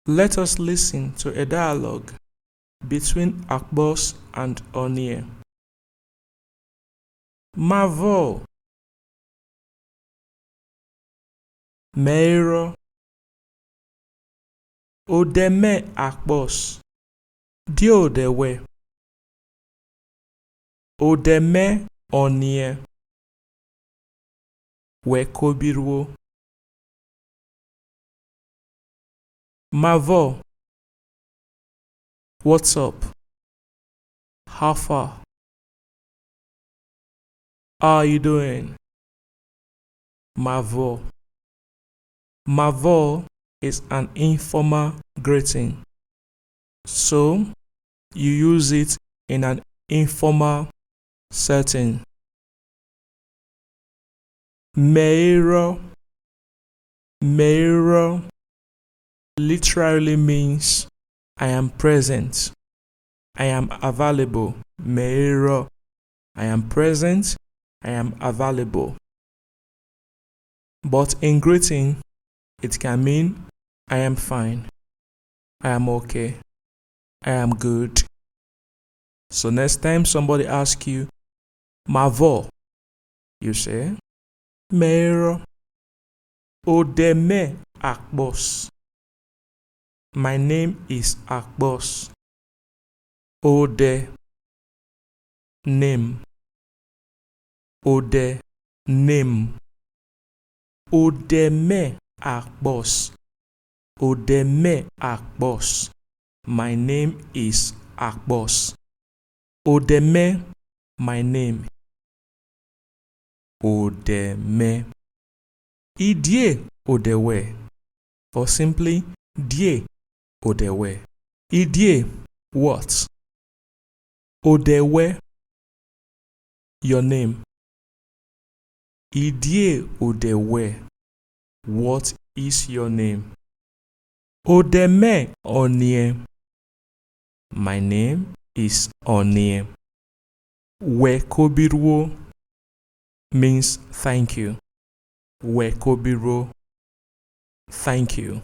Let us listen to a dialogue between Akbos and Aunty. Mavo, Meiro, Odeme Akbos, Dio dewe, Odeme Aunty, Wekobirwo. Mavo, what's up? How far? How are you doing? Mavo. Mavo is an informal greeting, so you use it in an informal setting. Meiro literally means I am present, I am available. Meiro, I am present, I am available. But in greeting, it can mean I am fine, I am okay, I am good. So next time somebody asks you, Mavo, you say, Meiro, Odeme Akbos. My name is Akbos. Ode, name. Ode, name. Odeme Akbos. Odeme Akbos. My name is Akbos. Odeme, my name. Odeme. Idie odewe, or simply die odewe. Idie, what? Odewe, your name. Idie odewe, what is your name? Odeme Aunty, my name is Aunty. Wekobirwo means thank you. Wekobirwo, thank you.